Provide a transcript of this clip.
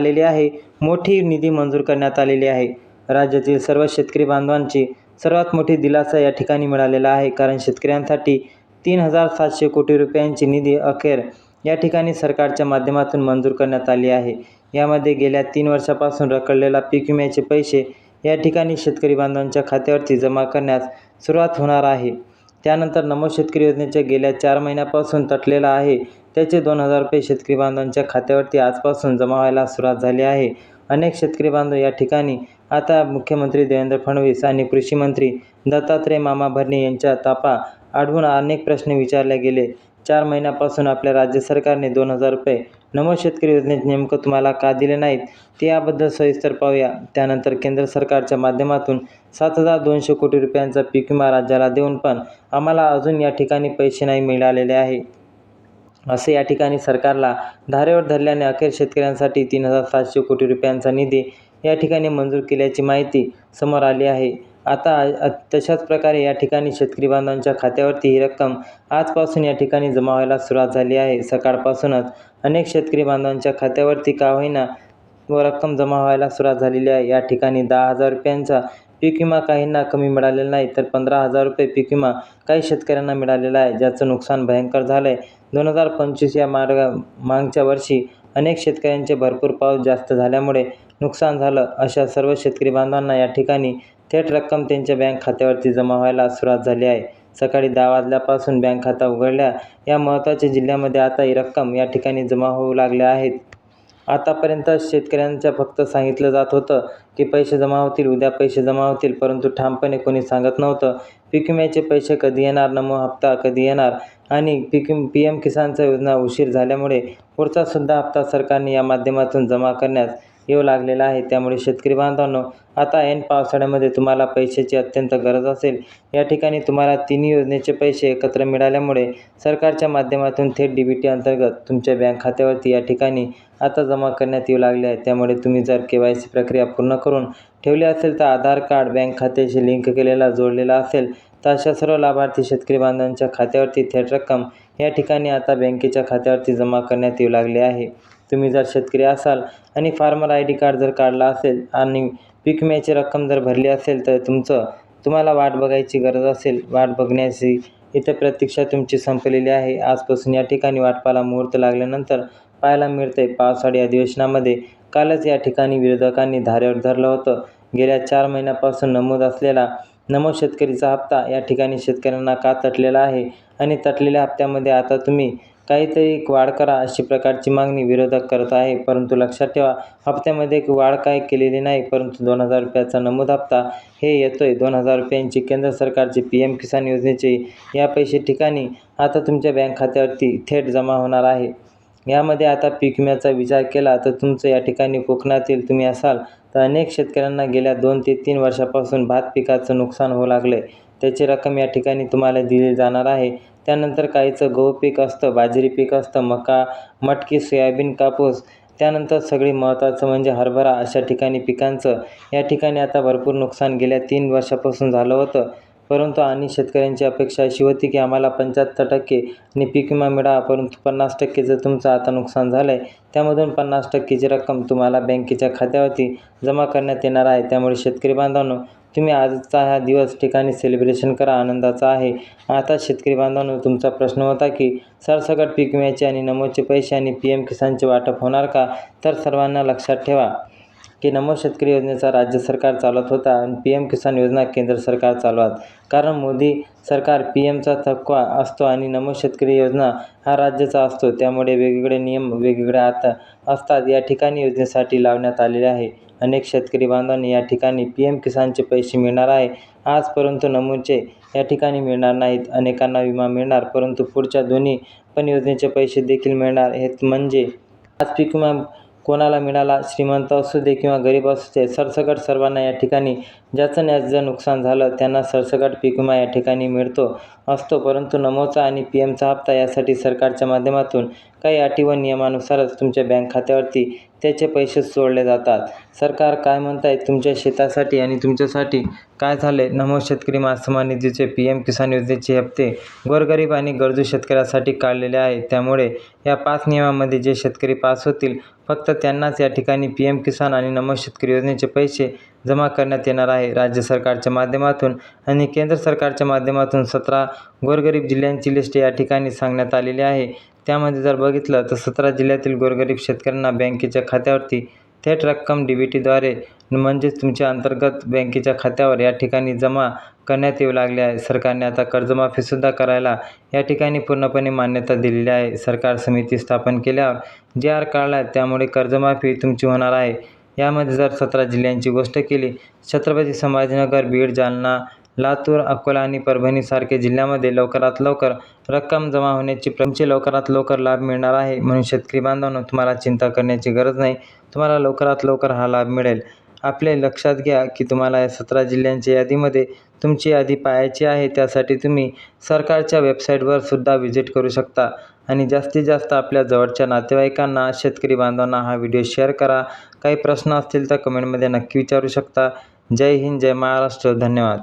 आलेली आहे. मोठी निधी मंजूर करण्यात आलेली आहे. राज्यातील सर्व शेतकरी बांधवांची सर्वात मोठी दिलासा या ठिकाणी मिळालेला आहे. कारण शेतकऱ्यांसाठी 3,700 कोटी रुपयांची निधी अखेर या ठिकाणी सरकारच्या माध्यमातून मंजूर करण्यात आली आहे. यामध्ये गेल्या 3 वर्षापासून रखडलेला पीक विम्याचे पैसे या ठिकाणी शेतकरी बांधवांच्या खात्यावरती जमा करण्यास सुरुवात होणार आहे. त्यानंतर नमो शेतकरी योजनेच्या गेल्या 4 महिन्यापासून तटलेला आहे त्याचे 2,000 रुपये शेतकरी बांधवांच्या खात्यावरती आजपासून जमा व्हायला सुरुवात झाली आहे. अनेक शेतकरी बांधव या ठिकाणी आता मुख्यमंत्री देवेंद्र फडणवीस आणि कृषी मंत्री दत्तात्रय मामा भरणे यांच्या तापा अडवून अनेक प्रश्न विचारले गेले. 4 महिन्यापासून आपल्या राज्य सरकारने 2,000 रुपये नमो शेतकरी योजनेत नेमकं तुम्हाला का दिले नाहीत ते याबद्दल सविस्तर पाहूया. त्यानंतर केंद्र सरकारच्या माध्यमातून 7,200 कोटी रुपयांचा पीक विमा राज्याला देऊन पण आम्हाला अजून या ठिकाणी पैसे नाही मिळालेले आहे असे या ठिकाणी सरकारला धारेवर धरल्याने अखेर शेतकऱ्यांसाठी 3,700 कोटी रुपयांचा निधी या ठिकाणी मंजूर केल्याची माहिती समोर आली आहे. आता तशाच प्रकारे या ठिकाणी शेतकरी बांधवांच्या खात्यावरती ही रक्कम आजपासून या ठिकाणी जमा व्हायला सुरुवात झाली आहे. सकाळपासूनच अनेक शेतकरी बांधवांच्या खात्यावरती का होईना रक्कम जमा व्हायला सुरुवात झालेली आहे. या ठिकाणी 10,000 रुपयांचा पीक विमा काहींना कमी मिळालेला नाही तर 15,000 रुपये पीक विमा काही शेतकऱ्यांना मिळालेला आहे, ज्याचं नुकसान भयंकर झालं आहे. 2025 या मागच्या वर्षी अनेक शेतकऱ्यांचे भरपूर पाऊस जास्त झाल्यामुळे नुकसान झालं. अशा सर्व शेतकरी बांधवांना या ठिकाणी थेट रक्कम त्यांच्या बँक खात्यावरती जमा व्हायला सुरुवात झाली आहे. सकाळी 10 वाजल्यापासून बँक खाता उघडल्या या महत्त्वाच्या जिल्ह्यामध्ये आता ही रक्कम या ठिकाणी जमा होऊ लागल्या आहेत. आतापर्यंत शेतकऱ्यांच्या फक्त सांगितलं जात होतं की पैसे जमा होतील, उद्या पैसे जमा होतील, परंतु ठामपणे कोणी सांगत नव्हतं. पीक विम्याचे पैसे कधी येणार, नमो हप्ता कधी येणार आणि PM किसानचा योजना उशीर झाल्यामुळे पुढचा सुद्धा हप्ता सरकारने या माध्यमातून जमा करण्यास येऊ लागलेला आहे. त्यामुळे शेतकरी बांधवांनो, आता ऐन पावसाळ्यामध्ये तुम्हाला पैशाची अत्यंत गरज असेल. या ठिकाणी तुम्हाला तिन्ही योजनेचे पैसे एकत्र मिळाल्यामुळे सरकारच्या माध्यमातून थेट DBT अंतर्गत तुमच्या बँक खात्यावरती या ठिकाणी आता जमा करण्यात येऊ लागले आहे. त्यामुळे तुम्ही जर KYC प्रक्रिया पूर्ण करून ठेवली असेल तर आधार कार्ड बँक खात्याशी लिंक केलेला जोडलेला असेल तर अशा सर्व लाभार्थी शेतकरी बांधवांच्या खात्यावरती थेट रक्कम या ठिकाणी आता बँकेच्या खात्यावरती जमा करण्यात येऊ लागले आहे. तुम्ही जर शेतकरी असाल आणि फार्मर ID कार्ड जर काढला असेल आणि पीक विम्याची रक्कम जर भरली असेल तर तुम्हाला वाट बघायची गरज असेल. वाट बघण्याची इथं प्रतीक्षा तुमची संपलेली आहे. आजपासून या ठिकाणी वाटपाला मुहूर्त लागल्यानंतर पाहायला मिळते. पावसाळी अधिवेशनामध्ये कालच या ठिकाणी विरोधकांनी धारेवर धरलं होतं. गेल्या 4 महिन्यापासून नमूद असलेला नमो शेतकरीचा हप्ता या ठिकाणी शेतकऱ्यांना का तटलेला आहे आणि तटलेल्या हप्त्यामध्ये आता तुम्ही काहीतरी वाढ करा अशी प्रकारची मागणी विरोधक करत आहे. परंतु लक्षात ठेवा, हप्त्यामध्ये वाढ काय केलेली नाही, परंतु 2,000 रुपयाचा नमूद हप्ता हे येतोय. 2,000 रुपयांची केंद्र सरकारची PM किसान योजनेचे या पैसे ठिकाणी आता तुमच्या बँक खात्यावरती थेट जमा होणार आहे. यामध्ये आता पीक विम्याचा विचार केला तर तुमचं या ठिकाणी कोकणातील तुम्ही असाल तर अनेक शेतकऱ्यांना गेल्या 2 ते 3 वर्षापासून भात पिकाचं नुकसान होऊ लागले. त्याची रक्कम या ठिकाणी तुम्हाला दिली जाणार आहे. त्यानंतर काहीचं गहू पीक असतं, बाजरी पीक असतं, मका, मटकी, सोयाबीन, कापूस, त्यानंतर सगळी महत्त्वाचं म्हणजे हरभरा अशा ठिकाणी पिकांचं या ठिकाणी आता भरपूर नुकसान गेल्या 3 वर्षापासून झालं होतं. परंतु आणि शेतकऱ्यांची अपेक्षा अशी होती की आम्हाला 75% आणि पीक विमा मिळावा, परंतु 50%चं तुमचं आता नुकसान झालं आहे. त्यामधून 50%ची रक्कम तुम्हाला बँकेच्या खात्यावरती जमा करण्यात येणार आहे. त्यामुळे शेतकरी बांधवांनो, तुम्ही आजचा हा दिवस ठिकाणी सेलिब्रेशन करा, आनंदाचा आहे. आता शेतकरी बांधवांनो, तुमचा प्रश्न होता की सरसकट पीक विम्याचे आणि नमोचे पैसे आणि PM किसानचे वाटप होणार का? तर सर्वांना लक्षात ठेवा की नमो शेतकरी योजनेचा राज्य सरकार चालवत होता आणि PM किसान योजना केंद्र सरकार चालवत. कारण मोदी सरकार PMचा थकवा असतो आणि नमो शेतकरी योजना हा राज्याचा असतो. त्यामुळे वेगवेगळे नियम वेगवेगळे आता असतात. या ठिकाणी योजनेसाठी लावण्यात आलेले आहे. अनेक शेतकरी बांधवांनी या ठिकाणी PM किसानचे पैसे मिळणार आहे आज, परंतु नमोचे या ठिकाणी मिळणार नाहीत. अनेकांना विमा मिळणार, परंतु पुढच्या दोन्ही पण योजनेचे पैसे देखील मिळणार. हे म्हणजे आज पीक विमा कोणाला मिळाला, श्रीमंत असू दे किंवा गरीब असू दे, सरसकट सर्वांना या ठिकाणी ज्याचं न्याचं नुकसान झालं त्यांना सरसकट पीक विमा या ठिकाणी मिळतो असतो. परंतु नमोचा आणि PMचा हप्ता यासाठी सरकारच्या माध्यमातून काही अटी व नियमानुसारच तुमच्या बँक खात्यावरती त्याचे पैसे सोडले जातात. सरकार काय म्हणताय तुमच्या शेतासाठी आणि तुमच्यासाठी काय झाले? नमो शेतकरी सन्मान निधीचे PM किसान योजनेचे हप्ते गोरगरीब आणि गरजू शेतकऱ्यासाठी काढलेले आहे. त्यामुळे या 5 नियमांमध्ये जे शेतकरी पास होतील फक्त त्यांनाच या ठिकाणी PM किसान आणि नमो शेतकरी योजनेचे पैसे जमा करण्यात येणार आहे. राज्य सरकारच्या माध्यमातून आणि केंद्र सरकारच्या माध्यमातून 17 गोरगरीब जिल्ह्यांची लिस्ट या ठिकाणी सांगण्यात आलेली आहे. त्यामध्ये जर बघितलं तर 17 जिल्ह्यातील गोरगरीब शेतकऱ्यांना बँकेच्या खात्यावरती थेट रक्कम DBTद्वारे म्हणजेच तुमच्या अंतर्गत बँकेच्या खात्यावर या ठिकाणी जमा करण्यात येऊ लागले आहे. सरकारने आता कर्जमाफीसुद्धा करायला या ठिकाणी पूर्णपणे मान्यता दिलेली आहे. सरकार समिती स्थापन केल्यावर JR काढला त्यामुळे कर्जमाफी तुमची होणार आहे. यामध्ये जर 17 जिल्ह्यांची गोष्ट केली, छत्रपती संभाजीनगर, बीड, जालना, लातूर, अकोला आणि परभणी सारख्या जिल्ह्यामध्ये लवकरात लवकर रक्कम जमा होण्याची तुमचे लवकरात लवकर लाभ मिळणार आहे. म्हणून शेतकरी बांधवांनो, तुम्हाला चिंता करण्याची गरज नाही. तुम्हाला लवकरात लवकर हा लाभ मिळेल. आपले लक्षात घ्या की तुम्हाला या 17 जिल्ह्यांच्या यादीमध्ये तुमची यादी पाहायची आहे. त्यासाठी तुम्ही सरकारच्या वेबसाईटवर सुद्धा व्हिजिट करू शकता आणि जास्तीत जास्त आपल्या जवळच्या नातेवाईकांना, शेतकरी बांधवांना हा व्हिडिओ शेअर करा. काही प्रश्न असतील तर कमेंटमध्ये नक्की विचारू शकता. जय हिंद, जय महाराष्ट्र. धन्यवाद.